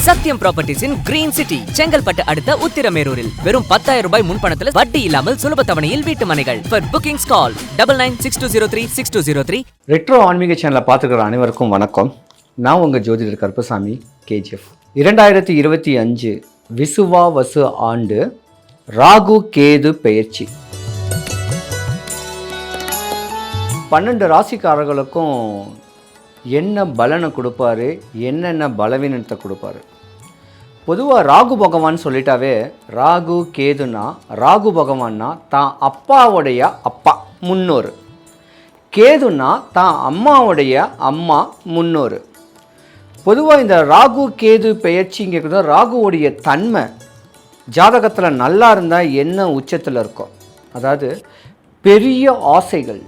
சத்யம் ப்ராப்பர்ட்டிஸின் green city Chengalpattu அடுத்த உத்திரமேரூரில் வெறும் 10,000 ரூபாய் முன்பணத்தில் வட்டி இல்லாமல் சுலப தவணையில் வீட்டு மனைகள். For bookings call 9962036203. ரெட்ரோ ஆன்மீக சேனலை பார்த்துக்கிற அனைவருக்கும் வணக்கம். நான் உங்கள் ஜோதிடர் கருப்பசாமி கேஜிஎஃப். 2025 விசுவாவசு ஆண்டு ராகு கேது பெயர்ச்சி 12 ராசிக்காரர்களுக்கும் என்ன பலனை கொடுப்பாரு, என்னென்ன பலவீனத்தை கொடுப்பாரு. பொதுவாக ராகு பகவான் சொல்லிட்டாவே, ராகு கேதுனா, ராகு பகவான்னா தான் அப்பாவுடைய அப்பா முன்னோர், கேதுனா தான் அம்மாவுடைய அம்மா முன்னோர். பொதுவாக இந்த ராகு கேது பெயர்ச்சிங்கிறது ராகுவுடைய தன்மை ஜாதகத்தில் நல்லா இருந்தால் என்ன உச்சத்தில் இருக்கும். அதாவது பெரிய ஆசைகள்,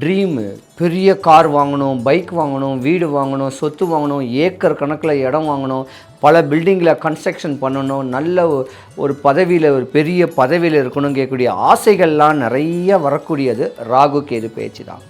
ட்ரீமு, பெரிய கார் வாங்கணும், பைக் வாங்கணும், வீடு வாங்கணும், சொத்து வாங்கணும், ஏக்கர் கணக்கில் இடம் வாங்கணும், பல பில்டிங்கில் கன்ஸ்ட்ரக்ஷன் பண்ணணும், நல்ல ஒரு பதவியில், ஒரு பெரிய பதவியில் இருக்கணும் கேட்கக்கூடிய ஆசைகள்லாம் நிறைய வரக்கூடியது ராகு கேது பேச்சு தான்.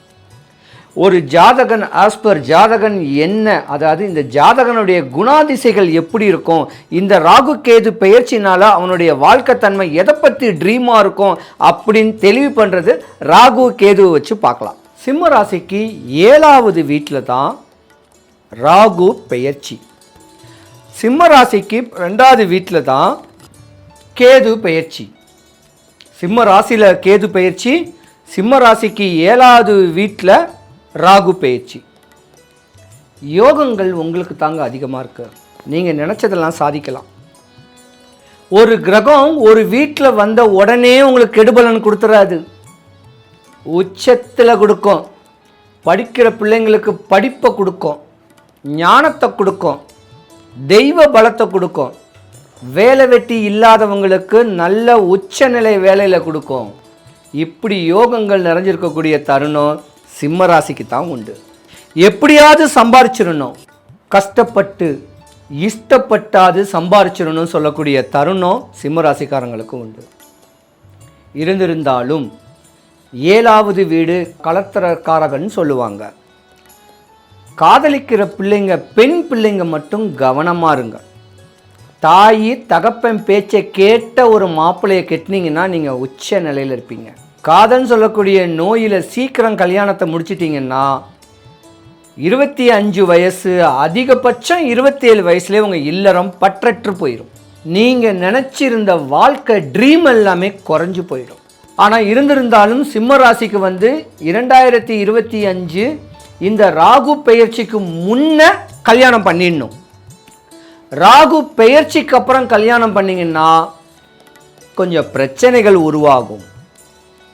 ஒரு ஜாதகன் ஆஸ்பர் ஜாதகன் என்ன, அதாவது இந்த ஜாதகனுடைய குணாதிசைகள் எப்படி இருக்கும், இந்த ராகு கேது பெயர்ச்சினால் அவனுடைய வாழ்க்கை தன்மை எதை பற்றி ட்ரீமாக இருக்கும் அப்படின்னு தெளிவு பண்ணுறது ராகு கேதுவை வச்சு பார்க்கலாம். சிம்ம ராசிக்கு 7வது வீட்டில் தான் ராகு பெயர்ச்சி, சிம்ம ராசிக்கு 2வது வீட்டில் தான் கேது பெயர்ச்சி. சிம்ம ராசியில் கேது பெயர்ச்சி, சிம்ம ராசிக்கு 7வது வீட்டில் ராகு பெயர்ச்சி. யோகங்கள் உங்களுக்கு தாங்க அதிகமாக இருக்கு, நீங்கள் நினச்சதெல்லாம் சாதிக்கலாம். ஒரு கிரகம் ஒரு வீட்டில் வந்த உடனே உங்களுக்கு கெடுபலன் கொடுத்துறாது, உச்சத்தில் கொடுக்கும். படிக்கிற பிள்ளைங்களுக்கு படிப்பை கொடுக்கும், ஞானத்தை கொடுக்கும், தெய்வ பலத்தை கொடுக்கும். வேலை வெட்டி இல்லாதவங்களுக்கு நல்ல உச்சநிலை வேலையில் கொடுக்கும். இப்படி யோகங்கள் நிறைஞ்சிருக்கக்கூடிய தருணம் சிம்ம ராசிக்கு தான் உண்டு. எப்படியாவது சம்பாரிச்சிடணும், கஷ்டப்பட்டு இஷ்டப்பட்டாது சம்பாரிச்சிடணும் சொல்லக்கூடிய தருணம் சிம்ம ராசிக்காரங்களுக்கு உண்டு. இருந்திருந்தாலும் 7வது வீடு கலத்திரக்காரகன்னு சொல்லுவாங்க. காதலிக்கிற பிள்ளைங்க, பெண் பிள்ளைங்க மட்டும் கவனமாக இருங்க. தாய் தகப்பன் பேச்சை கேட்ட ஒரு மாப்பிள்ளையை கெட்டினீங்கன்னா நீங்கள் உச்ச நிலையில் இருப்பீங்க. காதல்னு சொல்லக்கூடிய நோயில் சீக்கிரம் கல்யாணத்தை முடிச்சிட்டிங்கன்னா 25 வயசு, அதிகபட்சம் 27 வயசுலேயே உங்கள் இல்லறம் பற்றற்று போயிடும். நீங்கள் நினச்சிருந்த வாழ்க்கை ட்ரீம் எல்லாமே குறைஞ்சு போயிடும். ஆனால் இருந்திருந்தாலும் சிம்ம ராசிக்கு 2025 இந்த ராகு பெயர்ச்சிக்கு முன்ன கல்யாணம் பண்ணிடணும். ராகு பெயர்ச்சிக்கு அப்புறம் கல்யாணம் பண்ணிங்கன்னா கொஞ்சம் பிரச்சனைகள் உருவாகும்.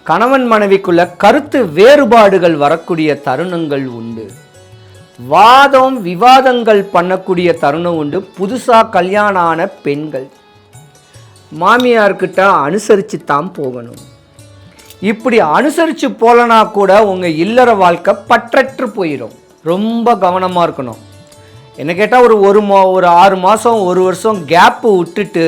கணவன் மனைவிக்குள்ள கருத்து வேறுபாடுகள் வரக்கூடிய தருணங்கள் உண்டு. வாதம் விவாதங்கள் பண்ணக்கூடிய தருணம் உண்டு. புதுசாக கல்யாணம் ஆன பெண்கள் மாமியார்கிட்ட அனுசரித்து தான் போகணும். இப்படி அனுசரித்து போகலனா கூட உங்கள் இல்லற வாழ்க்கை பற்றற்று போயிடும். ரொம்ப கவனமாக இருக்கணும். என்ன கேட்டால் ஒரு 6 மாதம் 1 வருஷம் கேப்பு விட்டுட்டு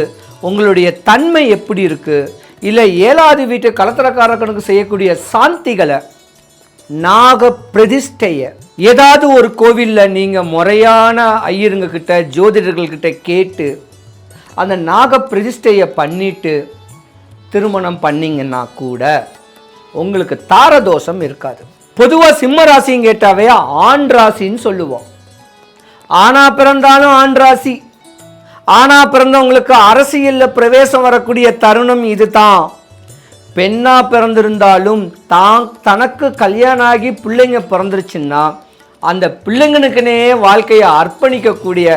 உங்களுடைய தன்மை எப்படி இருக்குது, இல்லை 7வது வீட்டு கலத்திரக்காரர்களுக்கு செய்யக்கூடிய சாந்திகளை, நாக பிரதிஷ்டையை ஏதாவது ஒரு கோவிலில் நீங்கள் முறையான ஐயருங்க கிட்ட, ஜோதிடர்கள்கிட்ட கேட்டு அந்த நாக பிரதிஷ்டையை பண்ணிட்டு திருமணம் பண்ணிங்கன்னா கூட உங்களுக்கு தாரதோஷம் இருக்காது. பொதுவாக சிம்ம ராசின்னு கேட்டாவே ஆண் ராசின்னு சொல்லுவோம். ஆனா பிறந்தாலும் ஆண் ராசி, ஆனா பிறந்தவங்களுக்கு அரசியலில் பிரவேசம் வரக்கூடிய தருணம் இது தான். பெண்ணா பிறந்திருந்தாலும் தனக்கு கல்யாணம் ஆகி பிள்ளைங்க பிறந்துருச்சுன்னா அந்த பிள்ளைங்களுக்குனே வாழ்க்கையை அர்ப்பணிக்கக்கூடிய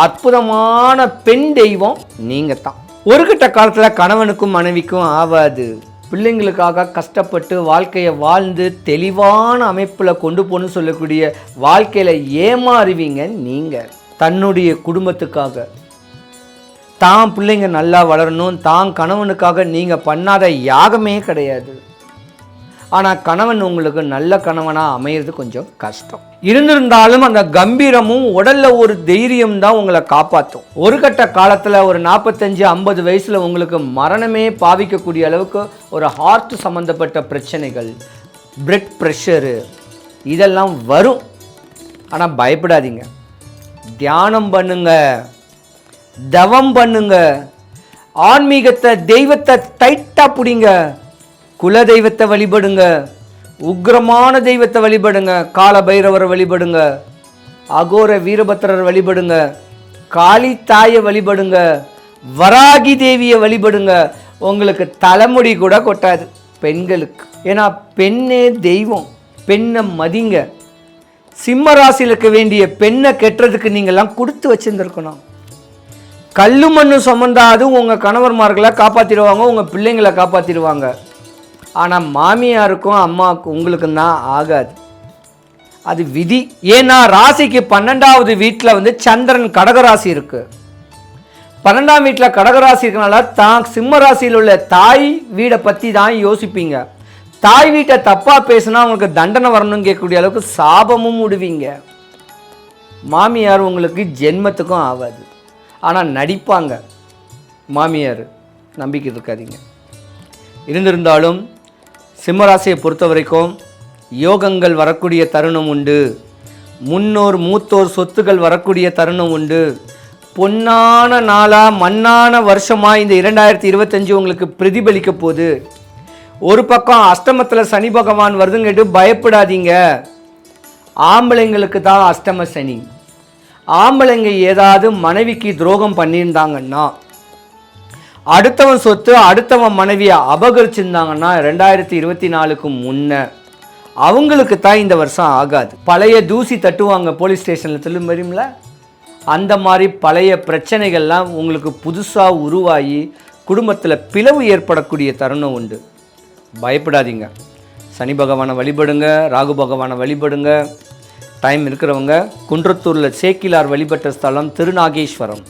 அற்புதமான பெண் தெய்வம் நீங்கள் தான். ஒரு கட்ட காலத்தில் கணவனுக்கும் மனைவிக்கும் ஆகாது, பிள்ளைங்களுக்காக கஷ்டப்பட்டு வாழ்க்கையை வாழ்ந்து தெளிவான அமைப்பில் கொண்டு போகணும்னு சொல்லக்கூடிய வாழ்க்கையில் ஏமாறுவீங்க. நீங்கள் தன்னுடைய குடும்பத்துக்காக, தான் பிள்ளைங்க நல்லா வளரணும், தான் கணவனுக்காக நீங்கள் பண்ணாத யாகமே கிடையாது. ஆனால் கணவன் உங்களுக்கு நல்ல கணவனாக அமையிறது கொஞ்சம் கஷ்டம். இருந்திருந்தாலும் அந்த கம்பீரமும் உடலில் ஒரு தைரியம் தான் உங்களை காப்பாற்றும். ஒரு கட்ட காலத்தில் ஒரு 45-50 வயசில் உங்களுக்கு மரணமே பாவிக்கக்கூடிய அளவுக்கு ஒரு ஹார்ட் சம்மந்தப்பட்ட பிரச்சனைகள், பிளட் ப்ரெஷரு இதெல்லாம் வரும். ஆனால் பயப்படாதீங்க, தியானம் பண்ணுங்க, தவம் பண்ணுங்க, ஆன்மீகத்தை தெய்வத்தை டைட்டாக பிடிங்க, குல தெய்வத்தை வழிபடுங்க, உக்ரமான தெய்வத்தை வழிபடுங்க, கால பைரவரை வழிபடுங்க, அகோர வீரபத்திரர் வழிபடுங்க, காளி தாயை வழிபடுங்க, வராகி தேவியை வழிபடுங்க. உங்களுக்கு தலைமுடி கூட கொட்டாது பெண்களுக்கு. ஏன்னா பெண்ணே தெய்வம், பெண்ணை மதிங்க. சிம்ம ராசியில் இருக்க வேண்டிய பெண்ணை கெட்டுறதுக்கு நீங்கள்லாம் கொடுத்து வச்சுருந்துருக்கணும். கல்லு மண்ணு சுமந்தாது உங்கள் கணவர்மார்களை காப்பாற்றிடுவாங்க, உங்கள் பிள்ளைங்களை காப்பாற்றிடுவாங்க. ஆனால் மாமியாருக்கும் அம்மாவுக்கும் உங்களுக்கும் தான் ஆகாது. அது விதி. ஏன்னா ராசிக்கு 12வது வீட்டில் சந்திரன் கடகராசி இருக்கு. 12ஆம் வீட்டில் கடகராசி இருக்கனால தான் சிம்ம ராசியில் உள்ள தாய் வீடை பற்றி தான் யோசிப்பீங்க. தாய் வீட்டை தப்பாக பேசுனா உங்களுக்கு தண்டனை வரணும்னு கேட்கக்கூடிய அளவுக்கு சாபமும் விடுவீங்க. மாமியார் உங்களுக்கு ஜென்மத்துக்கும் ஆகாது. ஆனால் நடிப்பாங்க மாமியார், நம்பிக்கை இருக்காதீங்க. இருந்திருந்தாலும் சிம்மராசியை பொறுத்த வரைக்கும் யோகங்கள் வரக்கூடிய தருணம் உண்டு. முன்னோர் மூத்தோர் சொத்துக்கள் வரக்கூடிய தருணம் உண்டு. பொன்னான நாளாக மண்ணான வருஷமாக இந்த 2025 உங்களுக்கு பிரதிபலிக்க போகுது. ஒரு பக்கம் அஷ்டமத்தில் சனி பகவான் வருதுங்கிட்டு பயப்படாதீங்க. ஆம்பளைங்களுக்கு தான் அஷ்டம சனி. ஆம்பளைங்க ஏதாவது மனைவிக்கு துரோகம் பண்ணியிருந்தாங்கன்னா, அடுத்தவன் சொத்து அடுத்தவன் மனைவியை அபகரிச்சிருந்தாங்கன்னா 2024க்கு முன்ன அவங்களுக்கு தான் இந்த வருஷம் ஆகாது. பழைய தூசி தட்டுவாங்க போலீஸ் ஸ்டேஷனில் திரும்ப தெரியுமில்ல, அந்த மாதிரி பழைய பிரச்சனைகள்லாம் உங்களுக்கு புதுசாக உருவாகி குடும்பத்தில் பிளவு ஏற்படக்கூடிய தருணம் உண்டு. பயப்படாதீங்க. சனி பகவானை வழிபடுங்க, ராகு பகவானை வழிபடுங்க. டைம் இருக்கிறவங்க குன்றத்தூரில் சேக்கிலார் வழிபட்ட ஸ்தலம் திருநாகேஸ்வரம்,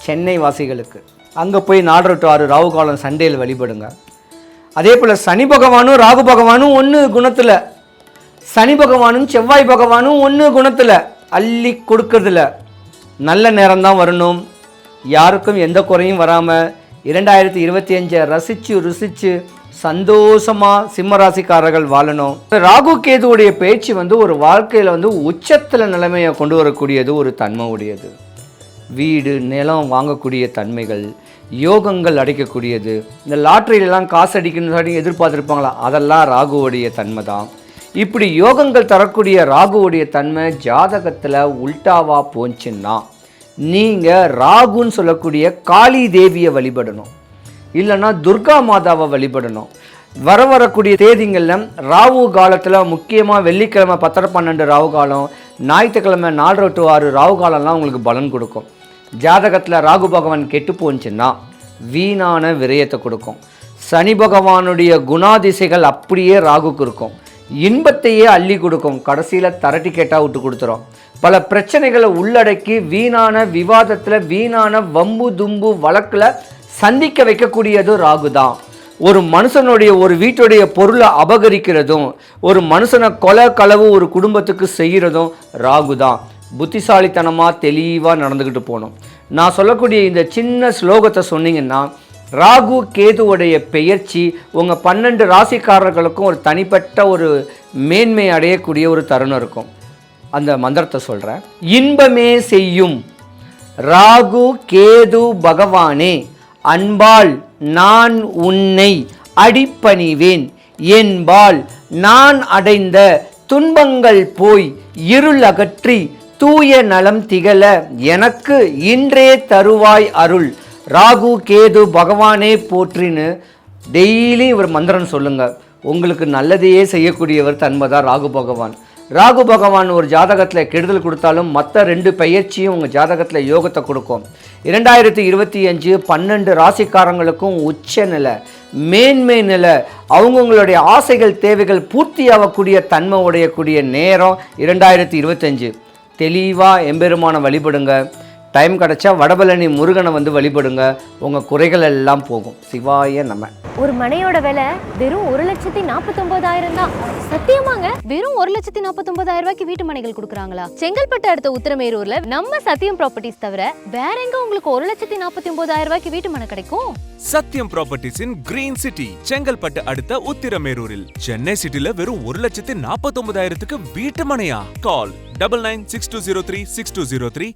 சென்னை வாசிகளுக்கு. அங்கே போய் 4 to 6 ராகு காலம் சண்டேயில் வழிபடுங்க. அதே போல் சனி பகவானும் ராகு பகவானும் ஒன்று குணத்தில், சனி பகவானும் செவ்வாய் பகவானும் ஒன்று குணத்தில், அள்ளி கொடுக்கறதில்ல. நல்ல நேரம்தான் வரணும். யாருக்கும் எந்த குறையும் வராமல் 2025 ரசித்து ருசித்து சந்தோஷமாக சிம்மராசிக்காரர்கள் வாழணும். ராகு கேதுவுடைய பேச்சு ஒரு வாழ்க்கையில் உச்சத்தில் நிலைமையை கொண்டு வரக்கூடியது, ஒரு தன்மை உடையது. வீடு நிலம் வாங்கக்கூடிய தன்மைகள், யோகங்கள் அடைக்கக்கூடியது. இந்த லாட்டரியிலலாம் காசு அடிக்கணும்னு எதிர்பார்த்துருப்பாங்களா, அதெல்லாம் ராகுவுடைய தன்மை தான். இப்படி யோகங்கள் தரக்கூடிய ராகுவுடைய தன்மை ஜாதகத்தில் உல்டாவாக போச்சுன்னா நீங்கள் ராகுன்னு சொல்லக்கூடிய காளி தேவியை வழிபடணும், இல்லைன்னா துர்கா மாதாவை வழிபடணும். வரக்கூடிய தேதிங்களில் ராகு காலத்தில் முக்கியமாக வெள்ளிக்கிழமை 10-12 ராகு காலம், ஞாயிற்றுக்கிழமை 4 to 6 ராகு காலம்லாம் உங்களுக்கு பலன் கொடுக்கும். ஜாதகத்தில் ராகு பகவான் கெட்டு போச்சுன்னா வீணான விரயத்தை கொடுக்கும். சனி பகவானுடைய குணாதிசைகள் அப்படியே ராகுக்கு இருக்கும். இன்பத்தையே அள்ளி கொடுக்கும், கடைசியில் தரட்டி கேட்டால் விட்டு கொடுத்துரும். பல பிரச்சனைகளை உள்ளடக்கி வீணான விவாதத்தில், வீணான வம்பு தும்பு வழக்கில் சந்திக்க வைக்கக்கூடியது ராகு தான். ஒரு மனுஷனுடைய ஒரு வீட்டுடைய பொருளை அபகரிக்கிறதும், ஒரு மனுஷனை கொலை களவு ஒரு குடும்பத்துக்கு செய்கிறதும் ராகு தான். புத்திசாலித்தனமாக தெளிவாக நடந்துக்கிட்டு போகணும். நான் சொல்லக்கூடிய இந்த சின்ன ஸ்லோகத்தை சொன்னீங்கன்னா ராகு கேதுவுடைய பெயர்ச்சி உங்கள் 12 ராசிக்காரர்களுக்கும் ஒரு தனிப்பட்ட ஒரு மேன்மை அடையக்கூடிய ஒரு தருணம் இருக்கும். அந்த மந்திரத்தை சொல்கிறேன். இன்பமே செய்யும் ராகு கேது பகவானே, அன்பால் நான் உன்னை அடிப்பணிவேன், என்பால் நான் அடைந்த துன்பங்கள் போய் இருள் அகற்றி தூய நலம் திகழ எனக்கு இன்றே தருவாய் அருள், ராகு கேது பகவானே போற்றின்னு டெய்லி ஒரு மந்திரம் சொல்லுங்க. உங்களுக்கு நல்லதையே செய்யக்கூடியவர் தன்மைதான் ராகு பகவான். ராகு பகவான் ஒரு ஜாதகத்தில் கெடுதல் கொடுத்தாலும் மற்ற 2 பெயர்ச்சியும் உங்கள் ஜாதகத்தில் யோகத்தை கொடுக்கும். 2025 12 ராசிக்காரங்களுக்கும் உச்ச நிலை, மேன்மை நிலை, அவங்கவுங்களுடைய ஆசைகள் தேவைகள் பூர்த்தியாகக்கூடிய தன்மை உடையக்கூடிய நேரம் 2025. தெளிவாக எம்பெருமான வழிபடுங்க. டைம் கிடச்சா வடபழனி முருகனை வழிபடுங்க. உங்கள் குறைகள் எல்லாம் போகும். சிவாய நம. ஒரு மனையோட விலை வெறும் 1,49,000 தான். சத்தியமாங்க, வெறும் 1,49,000 ரூபாய்க்கு வீட்டு மனைகள் கொடுக்குறாங்களா? செங்கல்பட்டு அடுத்த உத்திரமேரூர்ல நம்ம சத்தியம் ப்ராப்பர்ட்டிஸ் தவிர வேற எங்க உங்களுக்கு 1,49,000 ரூபாய்க்கு வீட்டு மனை கிடைக்கும்? சத்தியம் ப்ராப்பர்ட்டிஸ் இன் கிரீன் சிட்டி, செங்கல்பட்டு அடுத்த உத்திரமேரூரில். சென்னை சிட்டில வெறும் 1,49,000க்கு வீட்டு மனையா? கால் 9962036203.